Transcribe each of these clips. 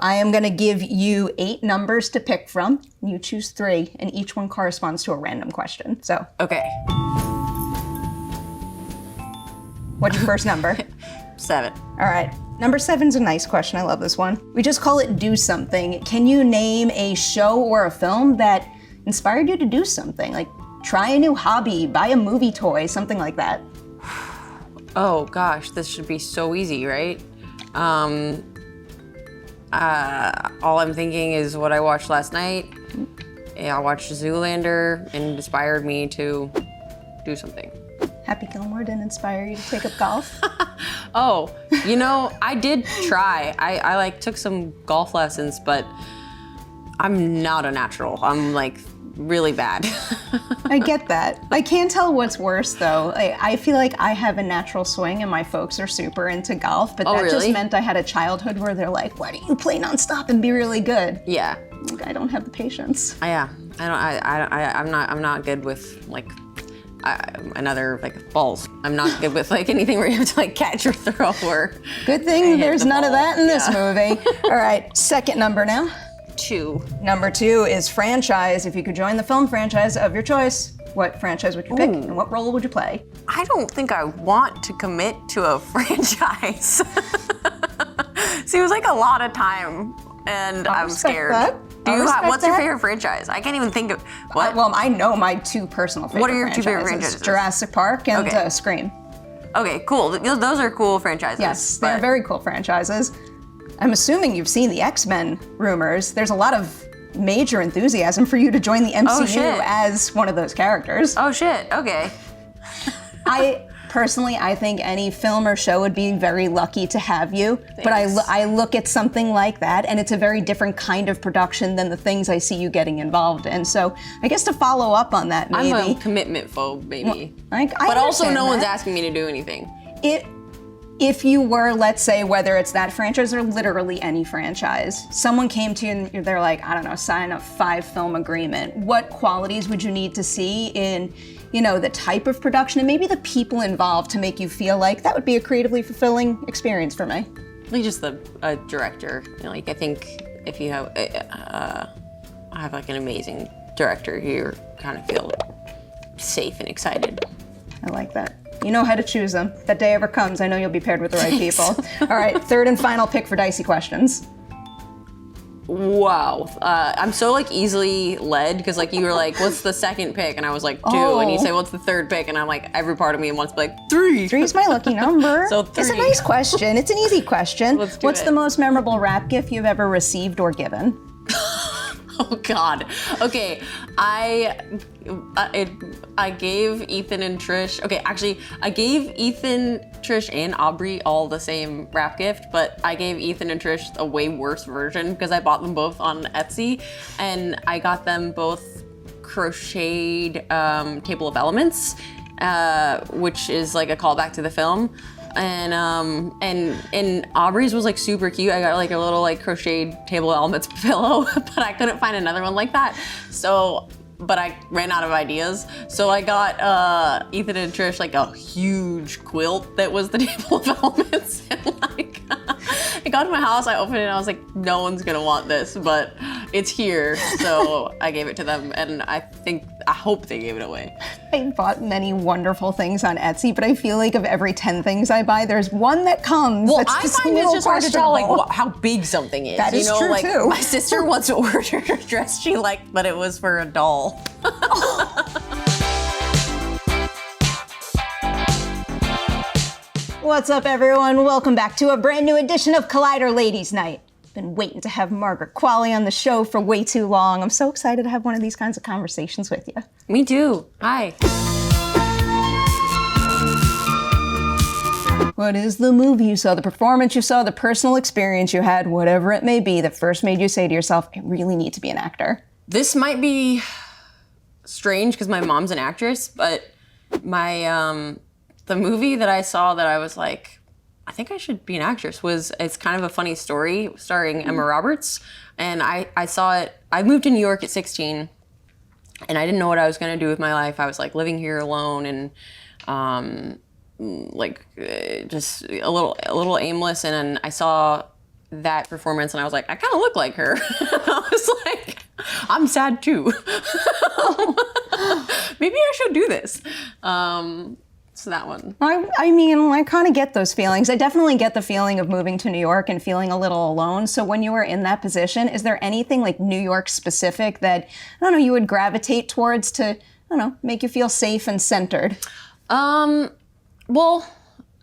I am going to give you 8 numbers to pick from. You choose 3, and each one corresponds to a random question. So. Okay. What's your first number? 7. All right. Number 7's a nice question. I love this one. We just call it do something. Can you name a show or a film that inspired you to do something? Like try a new hobby, buy a movie toy, something like that. Oh gosh, this should be so easy, right? All I'm thinking is what I watched last night. Yeah, I watched Zoolander and it inspired me to do something. Happy Gilmore didn't inspire you to take up golf? Oh, you know, I did try. I like took some golf lessons, but I'm not a natural. I'm like really bad. I get that. I can't tell what's worse though. I feel like I have a natural swing and my folks are super into golf, but that just meant I had a childhood where they're like, why don't you play nonstop and be really good? Yeah. Like, I don't have the patience. Yeah, I'm not good with like another like balls. I'm not good with like anything where you have to like catch or throw or. Good thing there's none of that in this movie. All right, second number now. 2. Number 2 is franchise. If you could join the film franchise of your choice, what franchise would you pick and what role would you play? I don't think I want to commit to a franchise. Seems like a lot of time and I'm scared. What's your favorite franchise? I can't even think of what. Well, I know my 2 personal favorite franchises. What are your 2 favorite franchises? Jurassic Park and Scream. Okay, cool. Those are cool franchises. Yes, they're very cool franchises. I'm assuming you've seen the X-Men rumors. There's a lot of major enthusiasm for you to join the MCU as one of those characters. Oh shit, okay. I think any film or show would be very lucky to have you. Thanks. But I look at something like that and it's a very different kind of production than the things I see you getting involved in. So I guess to follow up on that, maybe. I'm a commitment phobe, maybe. Well, but also no one's asking me to do anything. If you were, let's say, whether it's that franchise or literally any franchise, someone came to you and they're like, I don't know, sign a 5-film agreement. What qualities would you need to see in, the type of production and maybe the people involved to make you feel like that would be a creatively fulfilling experience for me? Like just a director. I think if you have, I have like an amazing director, you kind of feel safe and excited. I like that. You know how to choose them. If that day ever comes, I know you'll be paired with the right people. All right, third and final pick for Dicey Questions. Wow. I'm so like easily led because like you were like, what's the second pick? And I was like 2. And you say, what's the third pick? And I'm like, every part of me wants to be like 3. 3's my lucky number. So 3. It's a nice question. It's an easy question. What's the most memorable rap gift you've ever received or given? Oh God. Okay, I gave Ethan and Trish. Okay, actually, I gave Ethan, Trish, and Aubrey all the same wrap gift, but I gave Ethan and Trish a way worse version because I bought them both on Etsy, and I got them both crocheted table of elements, which is like a callback to the film. And Aubrey's was like super cute. I got like a little like crocheted table of elements pillow, but I couldn't find another one like that. But I ran out of ideas. So I got Ethan and Trish like a huge quilt that was the table of elements. And like, I got to my house, I opened it, and I was like, no one's gonna want this, but it's here. So I gave it to them, and I hope they gave it away. I bought many wonderful things on Etsy, but I feel like of every 10 things I buy, there's one that comes. Well, that's I just find it's just hard to tell like how big something is. That is true like, too. My sister once ordered a dress she liked, but it was for a doll. What's up, everyone? Welcome back to a brand new edition of Collider Ladies Night. Been waiting to have Margaret Qualley on the show for way too long. I'm so excited to have one of these kinds of conversations with you. Me too. Hi. What is the movie you saw, the performance you saw, the personal experience you had, whatever it may be, that first made you say to yourself, I really need to be an actor? This might be strange because my mom's an actress, but the movie that I saw that I was like, I think I should be an actress it's kind of a funny story starring Emma Roberts. And I saw it, I moved to New York at 16 and I didn't know what I was gonna do with my life. I was like living here alone and just a little aimless. And then I saw that performance and I was like, I kind of look like her. I was like, I'm sad too. Maybe I should do this. So that one. I mean, I kind of get those feelings. I definitely get the feeling of moving to New York and feeling a little alone. So when you were in that position, is there anything like New York specific that, I don't know, you would gravitate towards to, I don't know, make you feel safe and centered? Well,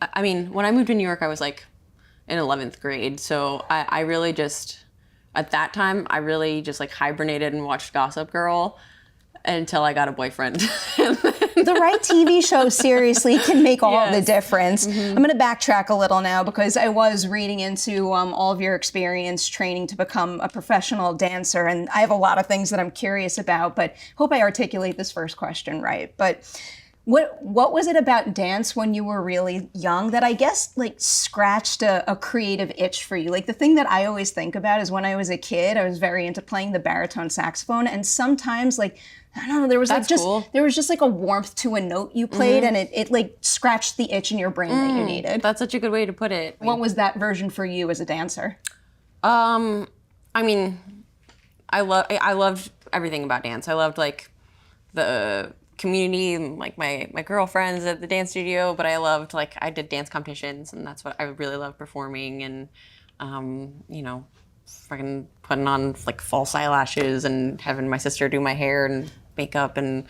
I mean, when I moved to New York, I was like in 11th grade. So I really just, at that time, I really just like hibernated and watched Gossip Girl until I got a boyfriend. The right TV show, seriously, can make all the difference. I'm going to backtrack a little now because I was reading into all of your experience training to become a professional dancer, and I have a lot of things that I'm curious about, but hope I articulate this first question right. But what was it about dance when you were really young that I guess like scratched a creative itch for you? Like the thing that I always think about is when I was a kid, I was very into playing the baritone saxophone, and sometimes like, I don't know, there was there was just like a warmth to a note you played, and it like scratched the itch in your brain that you needed. That's such a good way to put it. What was that version for you as a dancer? I mean, I loved everything about dance. I loved like the community, like my girlfriends at the dance studio, but I loved like I did dance competitions, and that's what I really loved, performing and you know, fucking putting on like false eyelashes and having my sister do my hair and makeup and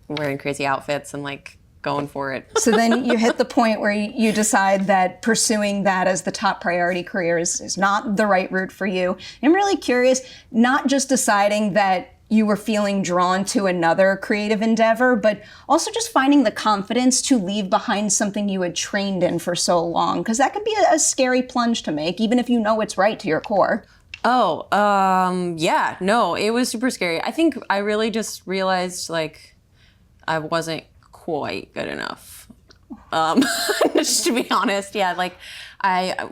wearing crazy outfits and like going for it. So then you hit the point where you decide that pursuing that as the top priority career is not the right route for you. I'm really curious, not just deciding that you were feeling drawn to another creative endeavor, but also just finding the confidence to leave behind something you had trained in for so long, because that can be a scary plunge to make, even if you know it's right to your core. Yeah, no, it was super scary. I think I really just realized like I wasn't quite good enough. Just to be honest, yeah, like I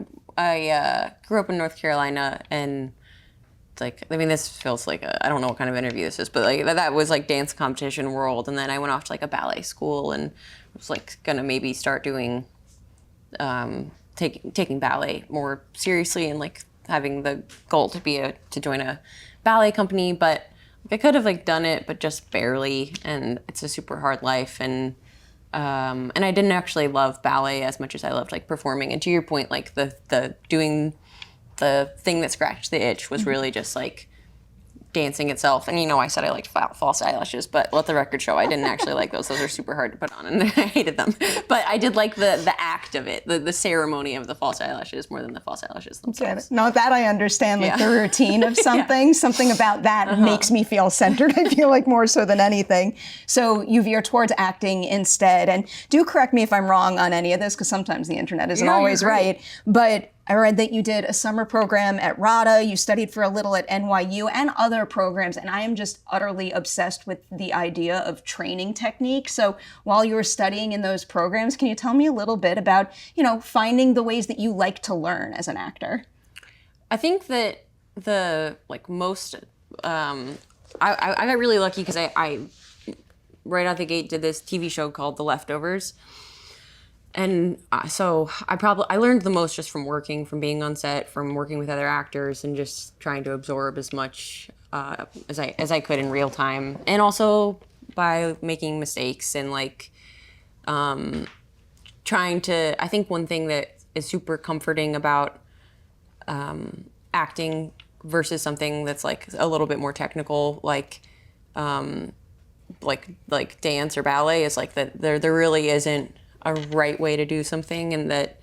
grew up in North Carolina, and like, I mean, this feels like I don't know what kind of interview this is, but like that was like dance competition world. And then I went off to like a ballet school and was like gonna maybe start doing, taking ballet more seriously and like having the goal to join a ballet company. But I could have like done it, but just barely. And it's a super hard life. And I didn't actually love ballet as much as I loved like performing. And to your point, like the doing the thing that scratched the itch was really just like dancing itself. And you know, I said I liked false eyelashes, but let the record show I didn't actually like those. Those are super hard to put on, and I hated them. But I did like the act of it, the ceremony of the false eyelashes more than the false eyelashes themselves. No, that I understand, like the routine of something. Something about that makes me feel centered, I feel like, more so than anything. So you veer towards acting instead. And do correct me if I'm wrong on any of this, because sometimes the internet isn't always right. But I read that you did a summer program at RADA, you studied for a little at NYU and other programs, and I am just utterly obsessed with the idea of training technique. So while you were studying in those programs, can you tell me a little bit about, you know, finding the ways that you like to learn as an actor? I think that the like most, I got really lucky because I right out the gate did this TV show called The Leftovers. And so I learned the most just from working, from being on set, from working with other actors, and just trying to absorb as much as I could in real time, and also by making mistakes and like trying to. I think one thing that is super comforting about acting versus something that's like a little bit more technical, like dance or ballet, is like that there really isn't a right way to do something, and that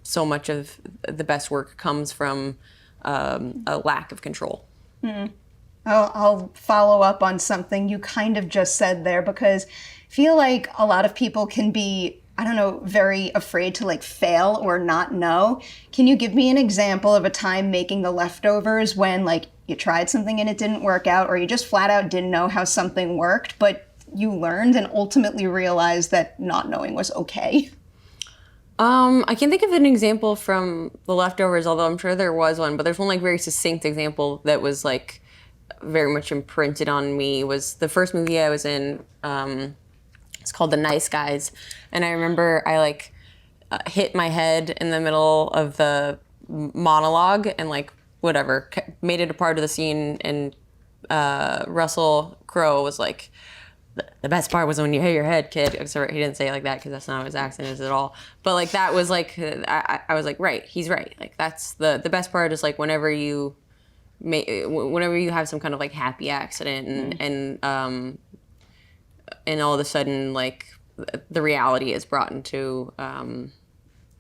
so much of the best work comes from a lack of control. I'll follow up on something you kind of just said there, because I feel like a lot of people can be, I don't know, very afraid to like fail or not know. Can you give me an example of a time making The Leftovers when like you tried something and it didn't work out, or you just flat out didn't know how something worked, but you learned and ultimately realized that not knowing was okay? I can think of an example from The Leftovers, although I'm sure there was one, but there's one like very succinct example that was like very much imprinted on me. Was the first movie I was in. It's called The Nice Guys, and I remember I like hit my head in the middle of the monologue and like whatever made it a part of the scene. And Russell Crowe was like, the best part was when you hit your head, kid. Except he didn't say it like that because that's not what his accent is at all. But like that was like, I was like, right, he's right. Like that's the best part is like whenever you have some kind of like happy accident and all of a sudden like the reality is brought into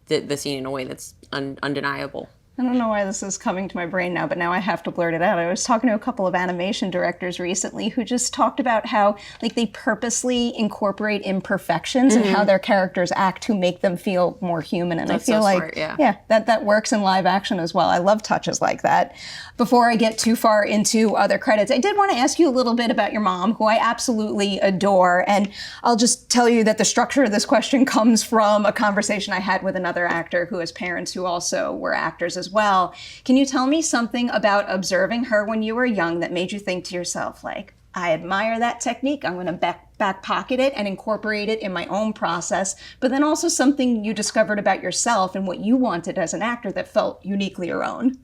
the scene in a way that's undeniable. I don't know why this is coming to my brain now, but now I have to blurt it out. I was talking to a couple of animation directors recently who just talked about how like they purposely incorporate imperfections and how their characters act to make them feel more human. And That's I feel so like smart, that works in live action as well. I love touches like that. Before I get too far into other credits, I did want to ask you a little bit about your mom, who I absolutely adore. And I'll just tell you that the structure of this question comes from a conversation I had with another actor who has parents who also were actors as well. Can you tell me something about observing her when you were young that made you think to yourself, like, I admire that technique, I'm going to back pocket it and incorporate it in my own process, but then also something you discovered about yourself and what you wanted as an actor that felt uniquely your own?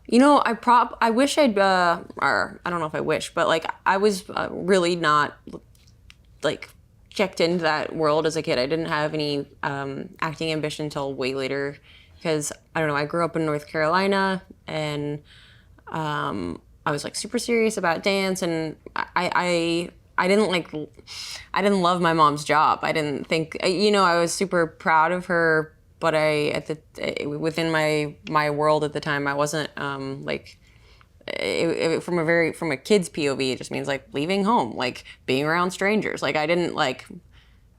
You know, I wish or I don't know if I wish, but like I was really not like checked into that world as a kid. I didn't have any acting ambition until way later because I don't know. I grew up in North Carolina and I was like super serious about dance, and I didn't love my mom's job. I didn't think, you know, I was super proud of her. But within my world at the time, I wasn't from a kid's POV. It just means like leaving home, like being around strangers. Like I didn't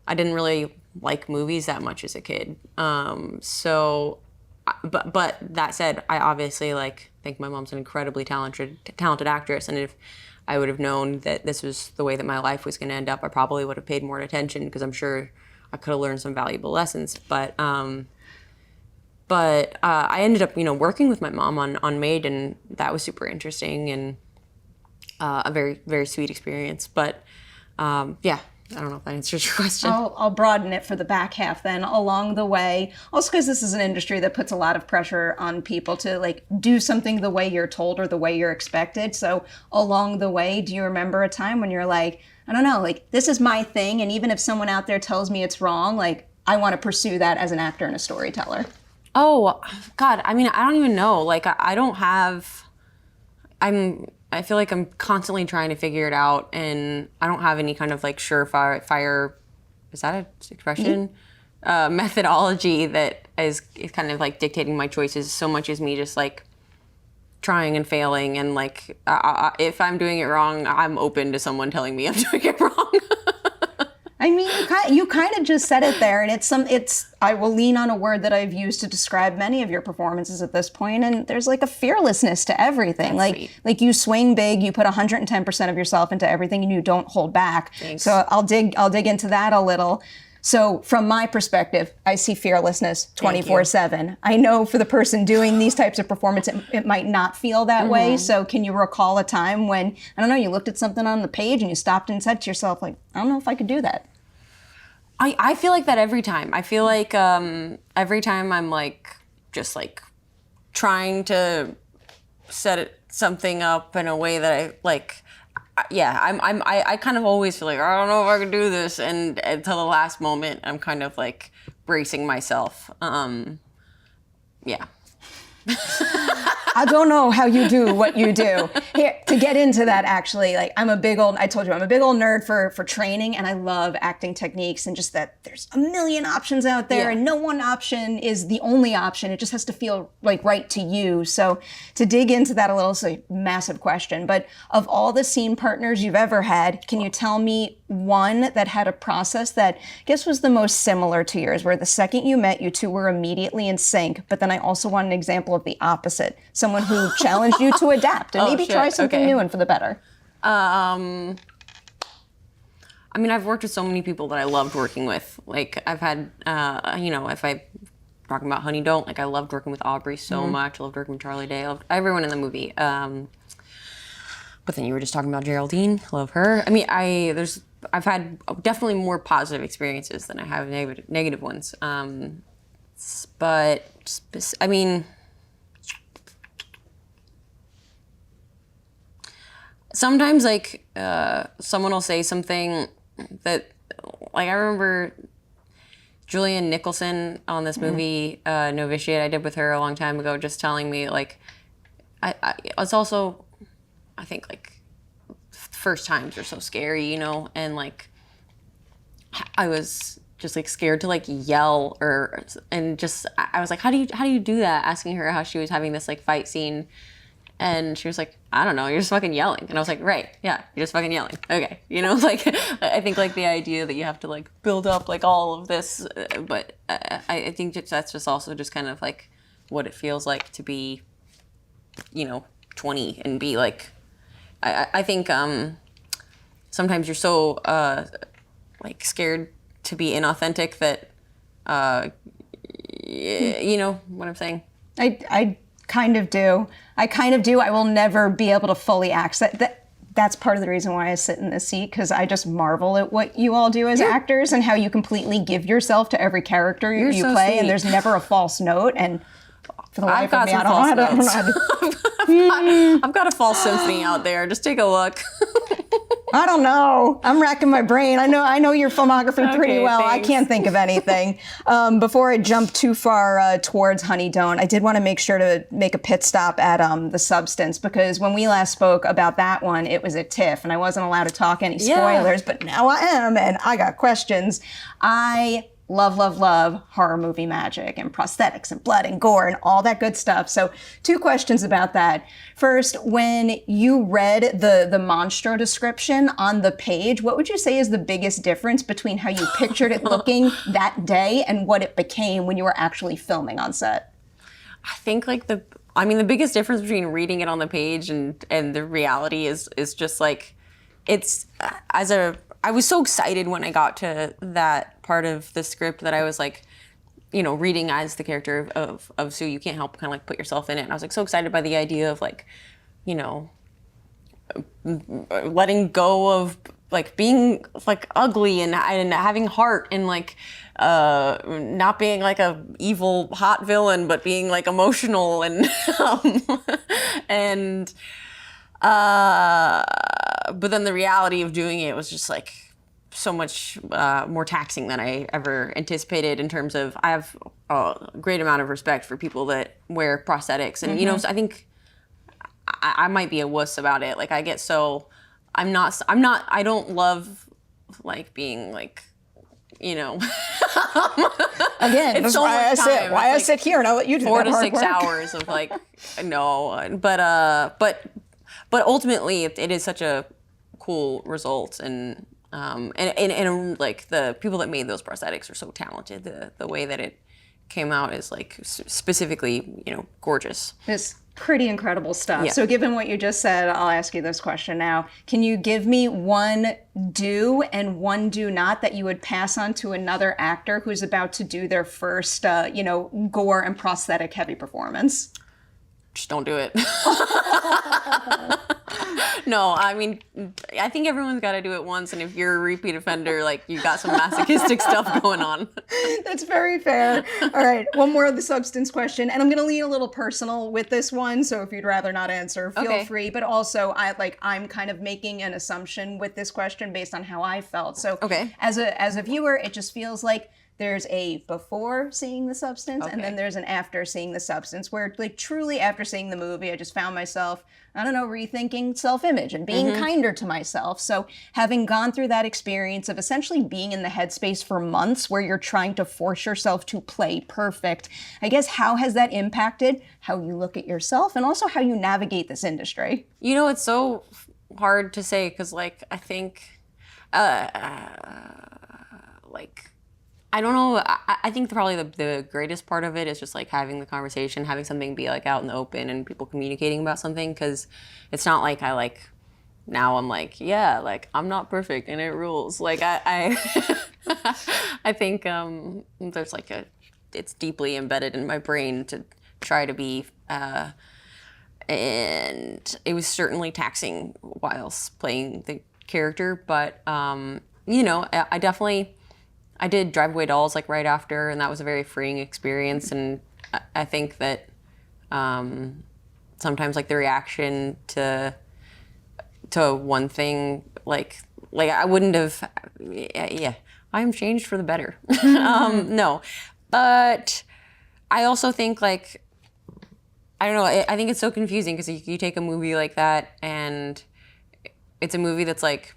really like movies that much as a kid. But that said, I obviously like think my mom's an incredibly talented actress, and if I would have known that this was the way that my life was going to end up, I probably would have paid more attention because I'm sure I could have learned some valuable lessons. But I ended up, you know, working with my mom on Maid, and that was super interesting and a very, very sweet experience. But yeah, I don't know if that answers your question. I'll broaden it for the back half then. Along the way, also because this is an industry that puts a lot of pressure on people to like do something the way you're told or the way you're expected. So along the way, do you remember a time when you're like, I don't know, like this is my thing, and even if someone out there tells me it's wrong, like I want to pursue that as an actor and a storyteller? Oh, God. I mean, I don't even know. Like, I feel like I'm constantly trying to figure it out, and I don't have any kind of like surefire, is that an expression? Methodology that is kind of like dictating my choices so much as me just like trying and failing. And like, if I'm doing it wrong, I'm open to someone telling me I'm doing it wrong. I mean, you kind of just said it there, and I will lean on a word that I've used to describe many of your performances at this point, and there's like a fearlessness to everything. Like you swing big, you put 110% of yourself into everything, and you don't hold back. Thanks. So I'll dig into that a little. So from my perspective, I see fearlessness 24/7. I know for the person doing these types of performance, it might not feel that way. So can you recall a time when, I don't know, you looked at something on the page and you stopped and said to yourself, like, I don't know if I could do that? I feel like that every time. I feel like every time I'm like just like trying to set something up in a way that I like. Yeah, I kind of always feel like I don't know if I can do this, and until the last moment, I'm kind of like bracing myself. Yeah. I don't know how you do what you do. Here, to get into that, actually, like I told you, I'm a big old nerd for training, and I love acting techniques, and just that there's a million options out there, and no one option is the only option. It just has to feel like right to you. So to dig into that a little, it's a massive question, but of all the scene partners you've ever had, can you tell me one that had a process that I guess was the most similar to yours, where the second you met, you two were immediately in sync, but then I also want an example of the opposite. Someone who challenged you to adapt and maybe try something new and for the better. I mean, I've worked with so many people that I loved working with. Like, I've had, if I'm talking about Honey Don't, like, I loved working with Aubrey so much. I loved working with Charlie Day. I loved everyone in the movie. But then you were just talking about Geraldine. Love her. I mean, I've had definitely more positive experiences than I have negative ones. But, I mean, sometimes like someone will say something that, like, I remember Julianne Nicholson on this movie Novitiate I did with her a long time ago, just telling me like, it's also, I think like first times are so scary, you know, and like I was just like scared to like yell and just I was like, how do you do that? Asking her how she was having this like fight scene. And she was like, I don't know, you're just fucking yelling. And I was like, right, yeah, you're just fucking yelling. Okay, you know, like, I think, like, the idea that you have to, like, build up, like, all of this, but I think that's just also just kind of, like, what it feels like to be, you know, 20 and be, like, I think sometimes you're so, like, scared to be inauthentic that, you know what I'm saying? I kind of do. I will never be able to fully access that. That's part of the reason why I sit in this seat, because I just marvel at what you all do as actors and how you completely give yourself to every character you so play, sweet. and there's never a false note. And for the life of me, I don't know how to. I've got a false symphony out there. Just take a look. I don't know. I'm racking my brain. I know your filmography pretty Okay, well. thanks. I can't think of anything. Before I jump too far towards Honey Don't, I did want to make sure to make a pit stop at The Substance, because when we last spoke about that one, it was at TIFF, and I wasn't allowed to talk any spoilers, but now I am, and I got questions. I love horror movie magic and prosthetics and blood and gore and all that good stuff. So 2 questions about that. First, when you read the monstro description on the page, what would you say is the biggest difference between how you pictured it looking that day and what it became when you were actually filming on set? I think like the biggest difference between reading it on the page and the reality is just like, it's I was so excited when I got to that part of the script that I was like, you know, reading as the character of Sue, you can't help kind of like put yourself in it. And I was like so excited by the idea of like, you know, letting go of like being like ugly and having heart and like not being like a evil hot villain, but being like emotional and and but then the reality of doing it was just like so much more taxing than I ever anticipated, in terms of I have a great amount of respect for people that wear prosthetics. And, you know, so I think I might be a wuss about it. Like I don't love like being like, you know, again, it's so why much time. I sit here and I'll let you do 4 that to hard 6 work. hours of like, no, but ultimately it is such a cool result, and like the people that made those prosthetics are so talented. The way that it came out is like specifically, you know, gorgeous. It's pretty incredible stuff. Yeah. So given what you just said, I'll ask you this question now. Can you give me one do and one do not that you would pass on to another actor who's about to do their first, you know, gore and prosthetic heavy performance? Just don't do it. No, I mean, I think everyone's got to do it once, and if you're a repeat offender, like, you got some masochistic stuff going on. That's very fair. All right, one more of the substance question, and I'm going to lean a little personal with this one, so if you'd rather not answer, feel free. But also, I'm kind of making an assumption with this question based on how I felt. So as a viewer, it just feels like there's a before seeing The Substance, and then there's an after seeing The Substance, where like truly after seeing the movie, I just found myself, I don't know, rethinking self-image and being kinder to myself. So having gone through that experience of essentially being in the headspace for months where you're trying to force yourself to play perfect, I guess how has that impacted how you look at yourself and also how you navigate this industry? You know, it's so hard to say, because like, I think, like, I don't know. I think probably the greatest part of it is just like having the conversation, having something be like out in the open and people communicating about something, because it's not like now I'm like, yeah, like I'm not perfect and it rules. Like I I think there's like it's deeply embedded in my brain to try to be, and it was certainly taxing whilst playing the character, but you know, I did Drive Away Dolls like right after, and that was a very freeing experience. And I think that sometimes like the reaction to to one thing. Like I wouldn't have. Yeah, I'm changed for the better. No, but I also think like I don't know. I think it's so confusing because you take a movie like that and it's a movie that's like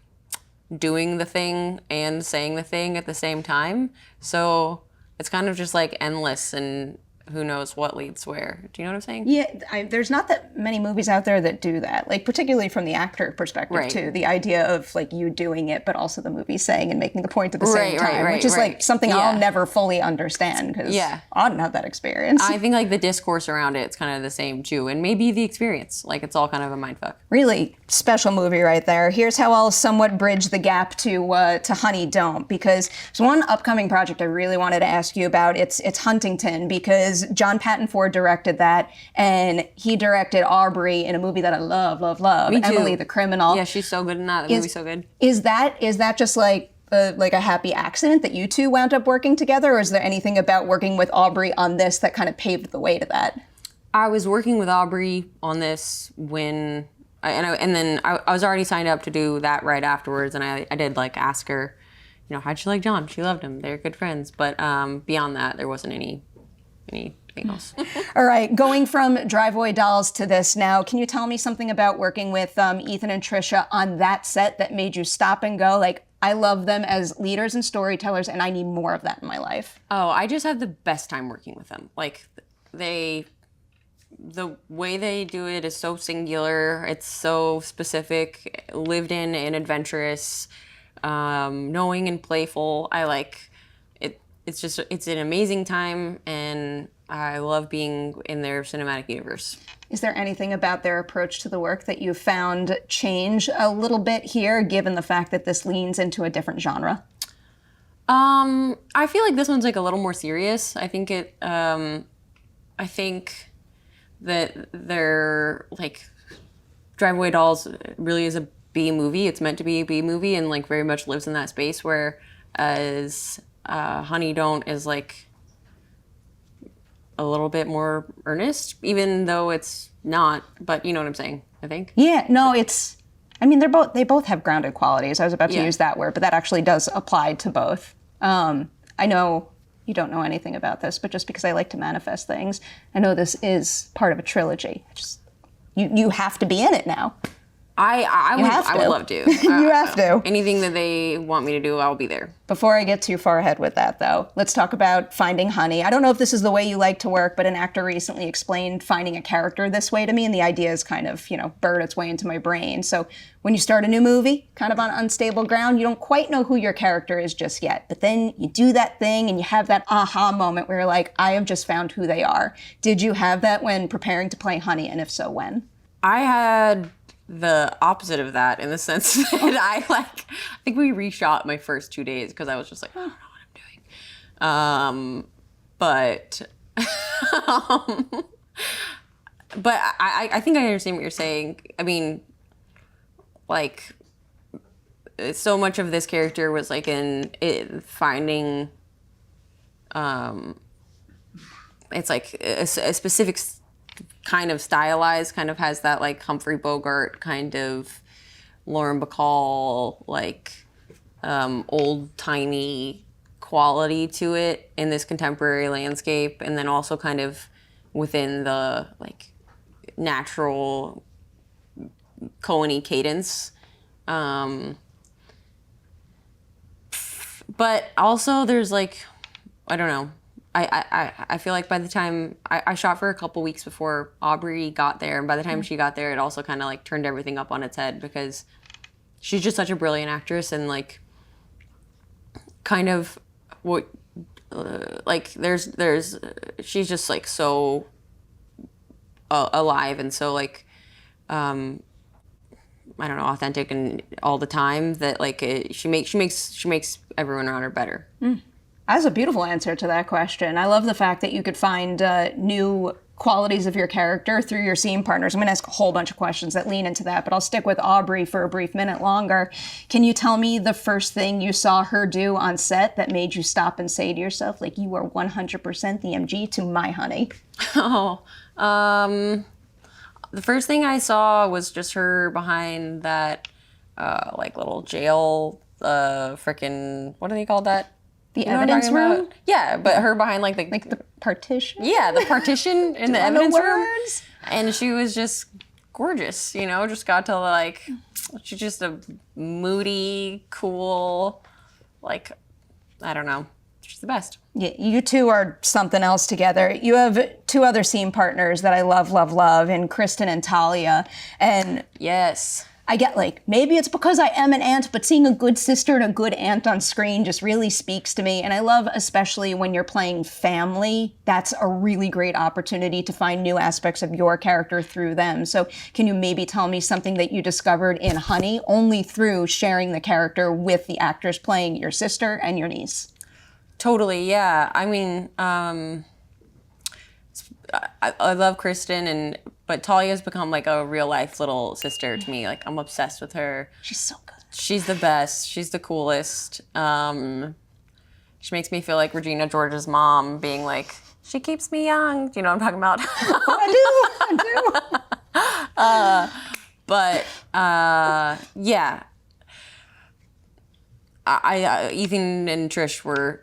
doing the thing and saying the thing at the same time. So it's kind of just like endless and who knows what leads where. Do you know what I'm saying? Yeah, there's not that many movies out there that do that, like particularly from the actor perspective Right. too. The idea of like you doing it, but also the movie saying and making the point at the same time, Right, which is like something Yeah. I'll never fully understand because Yeah. I didn't have that experience. I think like the discourse around it's kind of the same too, and maybe the experience. Like it's all kind of a mindfuck. Really special movie right there. Here's how I'll somewhat bridge the gap to Honey Don't, because there's one upcoming project I really wanted to ask you about. It's Huntington, because John Patton Ford directed that, and he directed Aubrey in a movie that I love, Me too. Emily the Criminal. Yeah, she's so good in that. The movie's so good. Is that just like a happy accident that you two wound up working together, or is there anything about working with Aubrey on this that kind of paved the way to that? I was working with Aubrey on this when, I was already signed up to do that right afterwards, and I did like ask her, you know, how'd she like John? She loved him. They're good friends. But beyond that, there wasn't anything else. All right, going from Driveway Dolls to this now, can you tell me something about working with Ethan and Tricia on that set that made you stop and go, like, I love them as leaders and storytellers, and I need more of that in my life? Oh, I just had the best time working with them. Like, the way they do it is so singular. It's so specific, lived in and adventurous, knowing and playful. I like it. It's an amazing time, and I love being in their cinematic universe. Is there anything about their approach to the work that you found change a little bit here, given the fact that this leans into a different genre? I feel like this one's like a little more serious. I think that they're like Driveway Dolls really is a B movie. It's meant to be a B movie and like very much lives in that space, whereas Honey Don't is like a little bit more earnest, even though it's not, but you know what I'm saying, I think. Yeah, no, they both have grounded qualities. I was about to use that word, but that actually does apply to both. I know you don't know anything about this, but just because I like to manifest things, I know this is part of a trilogy. You have to be in it now. I would love to. You have to. Anything that they want me to do, I'll be there. Before I get too far ahead with that, though, let's talk about finding Honey. I don't know if this is the way you like to work, but an actor recently explained finding a character this way to me, and the idea is kind of, burrowed its way into my brain. So when you start a new movie, kind of on unstable ground, you don't quite know who your character is just yet. But then you do that thing, and you have that aha moment where you're like, I have just found who they are. Did you have that when preparing to play Honey, and if so, when? I had the opposite of that in the sense that I think we reshot my first 2 days because I was just like, I don't know what I'm doing. But I think I understand what you're saying. I mean, like, so much of this character was like in finding, it's like a specific kind of stylized, kind of has that like Humphrey Bogart kind of Lauren Bacall, like old-timey quality to it in this contemporary landscape, and then also kind of within the like natural Coen-y cadence. But also there's like, I don't know, I feel like by the time I shot for a couple weeks before Aubrey got there, and by the time she got there, it also kind of like turned everything up on its head because she's just such a brilliant actress, and like kind of what like there's she's just like so alive and so like I don't know, authentic and all the time that like she makes everyone around her better. That's a beautiful answer to that question. I love the fact that you could find new qualities of your character through your scene partners. I'm going to ask a whole bunch of questions that lean into that, but I'll stick with Aubrey for a brief minute longer. Can you tell me the first thing you saw her do on set that made you stop and say to yourself, like, you are 100% the MG to my Honey? The first thing I saw was just her behind that, like little jail, frickin', what do they call that? The You know what I'm evidence talking room? about? Yeah, but her behind like The partition? yeah, the partition in the I know evidence room. words? And she was just gorgeous, you know, just got to like, she's just a moody, cool, like, I don't know. She's the best. Yeah, you two are something else together. You have two other scene partners that I love, love, love, in Kristen and Talia. And Yes. I get like, maybe it's because I am an aunt, but seeing a good sister and a good aunt on screen just really speaks to me. And I love, especially when you're playing family, that's a really great opportunity to find new aspects of your character through them. So can you maybe tell me something that you discovered in Honey only through sharing the character with the actors playing your sister and your niece? Totally, yeah. I mean, I love Kristen, but Talia's become like a real life little sister to me. Like, I'm obsessed with her. She's so good. She's the best. She's the coolest. She makes me feel like Regina George's mom, being like, she keeps me young. Do you know what I'm talking about? I do. But yeah. Ethan and Trish were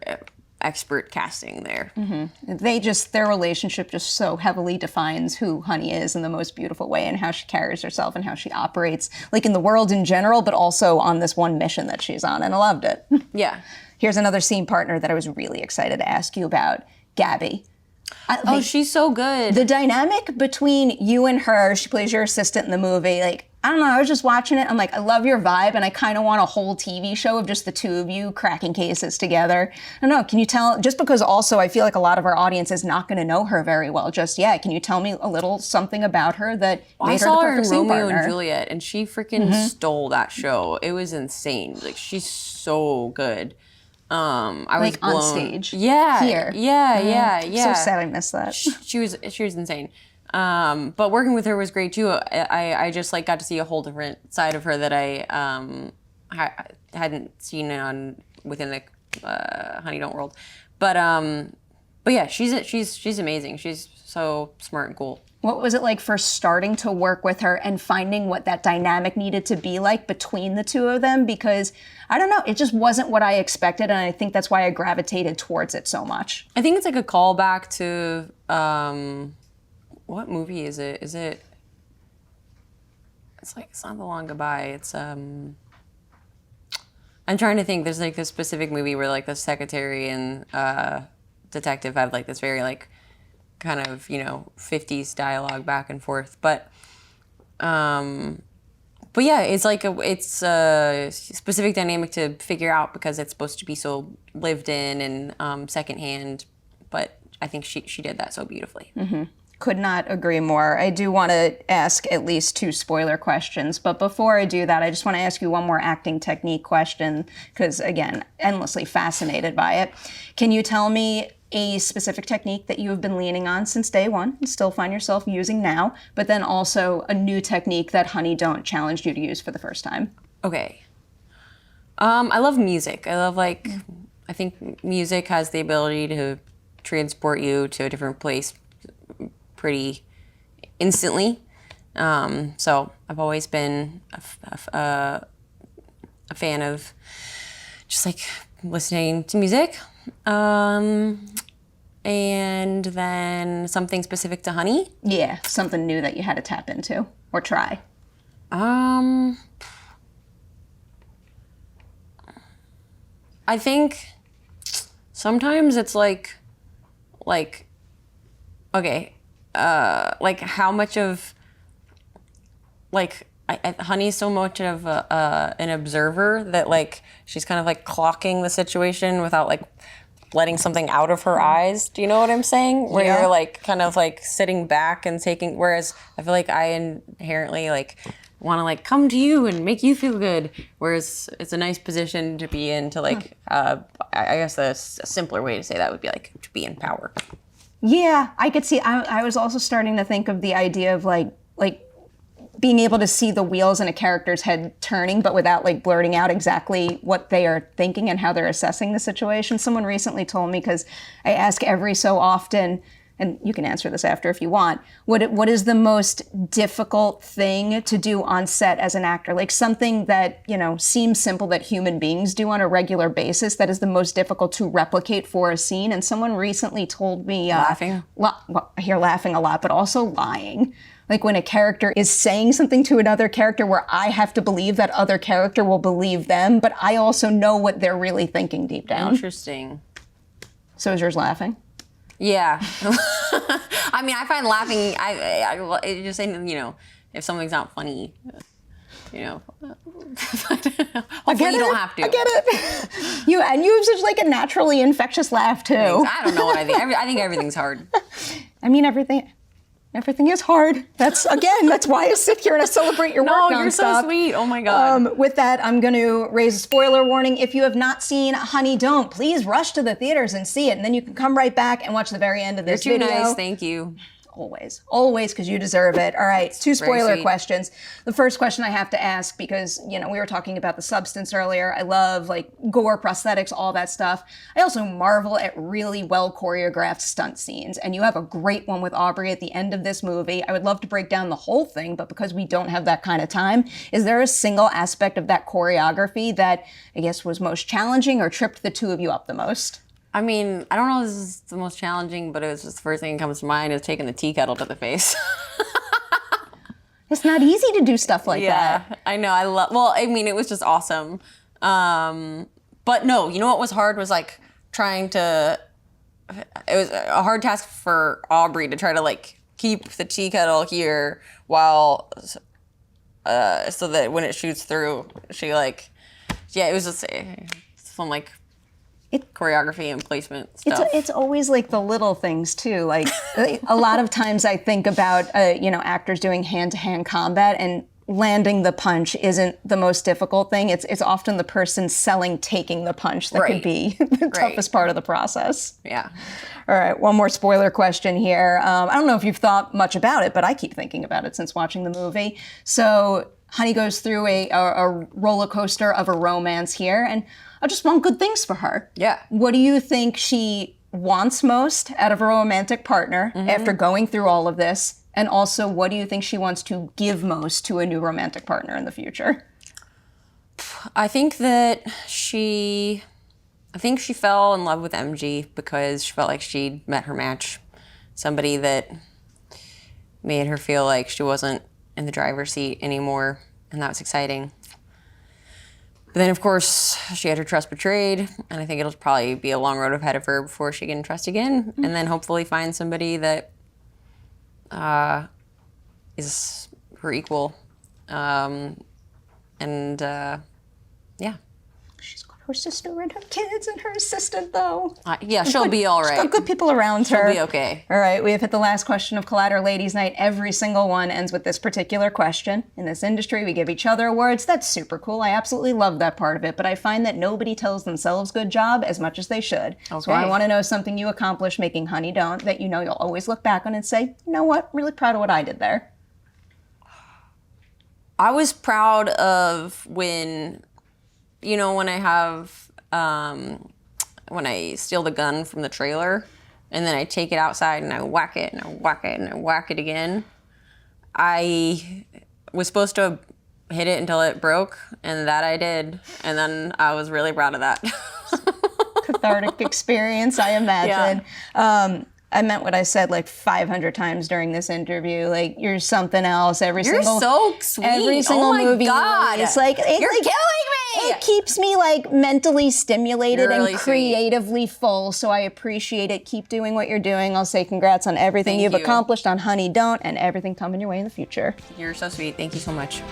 expert casting there. Their relationship just so heavily defines who Honey is in the most beautiful way, and how she carries herself and how she operates, like in the world in general, but also on this one mission that she's on, and I loved it. Yeah. Here's another scene partner that I was really excited to ask you about, Gabby. She's so good. The dynamic between you and her, she plays your assistant in the movie, like, I don't know, I was just watching it, I'm like, I love your vibe, and I kind of want a whole TV show of just the two of you cracking cases together. I don't know, can you tell, just because also I feel like a lot of our audience is not going to know her very well just yet, can you tell me a little something about her that made her the perfect scene partner? I saw her in Romeo and Juliet, and she freaking stole that show. It was insane. Like, she's so good. I was on blown. stage. Yeah. Here. Yeah. So sad I missed that. She was insane. But working with her was great too. I just like got to see a whole different side of her that I hadn't seen within the Honey Don't world. But yeah, she's amazing. She's so smart and cool. What was it like first starting to work with her and finding what that dynamic needed to be like between the two of them? Because, I don't know, it just wasn't what I expected, and I think that's why I gravitated towards it so much. I think it's like a callback to, what movie is it? It's like, it's not The Long Goodbye. It's, I'm trying to think. There's like this specific movie where like the secretary and detective have like this very like, kind of, 50s dialogue back and forth, but yeah, it's like it's a specific dynamic to figure out because it's supposed to be so lived in and secondhand, but I think she did that so beautifully. Could not agree more. I do want to ask at least 2 spoiler questions, but before I do that, I just want to ask you one more acting technique question, because again, endlessly fascinated by it. Can you tell me a specific technique that you have been leaning on since day one and still find yourself using now, but then also a new technique that Honey Don't challenged you to use for the first time? Okay. I love music. I think music has the ability to transport you to a different place pretty instantly. So I've always been a fan of just like listening to music. And then something specific to Honey. Yeah, something new that you had to tap into or try. I think sometimes it's like okay, like how much of like Honey's so much of an observer that like she's kind of like clocking the situation without like letting something out of her eyes. Do you know what I'm saying? Where you're like kind of like sitting back and taking, whereas I feel like I inherently like want to like come to you and make you feel good. Whereas it's a nice position to be in to like, I guess a simpler way to say that would be like to be in power. Yeah, I could see, I was also starting to think of the idea of like being able to see the wheels in a character's head turning, but without like blurting out exactly what they are thinking and how they're assessing the situation. Someone recently told me, because I ask every so often, and you can answer this after if you want, what is the most difficult thing to do on set as an actor? Like something that, seems simple that human beings do on a regular basis that is the most difficult to replicate for a scene. And someone recently told me... Laughing? I hear laughing a lot, but also lying. Like when a character is saying something to another character where I have to believe that other character will believe them, but I also know what they're really thinking deep down. Interesting. So is yours laughing? Yeah. I mean, I find laughing, I just saying, if something's not funny, hopefully you don't have to. I get it. You have such like a naturally infectious laugh too. Thanks. I don't know what I think. I think everything's hard. I mean, everything is hard. That's why I sit here and I celebrate your work nonstop. No, you're so sweet. Oh my God. With that, I'm going to raise a spoiler warning. If you have not seen Honey Don't, please rush to the theaters and see it. And then you can come right back and watch the very end of this video. You're too nice. Thank you. Always, because you deserve it. All right, 2 spoiler questions. The first question I have to ask, because, we were talking about the substance earlier. I love, gore, prosthetics, all that stuff. I also marvel at really well choreographed stunt scenes, and you have a great one with Aubrey at the end of this movie. I would love to break down the whole thing, but because we don't have that kind of time, is there a single aspect of that choreography that, I guess, was most challenging or tripped the two of you up the most? I mean, I don't know if this is the most challenging, but it was just the first thing that comes to mind is taking the tea kettle to the face. It's not easy to do stuff like that. Yeah, I know. It was just awesome. But no, what was hard was it was a hard task for Aubrey to try to keep the tea kettle here while, so that when it shoots through, she it was just some choreography and placement stuff. It's always the little things too. A lot of times I think about actors doing hand-to-hand combat, and landing the punch isn't the most difficult thing. It's often the person taking the punch that could be the toughest part of the process. Yeah. All right, one more spoiler question here. I don't know if you've thought much about it, but I keep thinking about it since watching the movie. So Honey goes through a roller coaster of a romance here, and I just want good things for her. Yeah. What do you think she wants most out of a romantic partner after going through all of this? And also, what do you think she wants to give most to a new romantic partner in the future? I think she fell in love with MG because she felt like she'd met her match. Somebody that made her feel like she wasn't in the driver's seat anymore, and that was exciting. But then, of course, she had her trust betrayed, and I think it'll probably be a long road ahead of her before she can trust again, and then hopefully find somebody that is her equal. Yeah. She's got her sister and her kids and her assistant, though. Yeah, she'll be all right. She's got good people around her. She'll be okay. All right, we have hit the last question of Collider Ladies Night. Every single one ends with this particular question. In this industry, we give each other awards. That's super cool. I absolutely love that part of it, but I find that nobody tells themselves good job as much as they should. Okay. So I want to know something you accomplished making Honey Don't that you'll always look back on and say, you know what, really proud of what I did there. I was proud of when I have, when I steal the gun from the trailer and then I take it outside and I whack it and I whack it and I whack it again. I was supposed to hit it until it broke, and that I did. And then I was really proud of that. Cathartic experience, I imagine. Yeah. I meant what I said 500 times during this interview. You're something else. You're so sweet. Every single movie. God. It's you're killing me. It keeps me mentally stimulated really and creatively full. So I appreciate it. Keep doing what you're doing. I'll say congrats on everything you've accomplished on Honey Don't and everything coming your way in the future. You're so sweet. Thank you so much.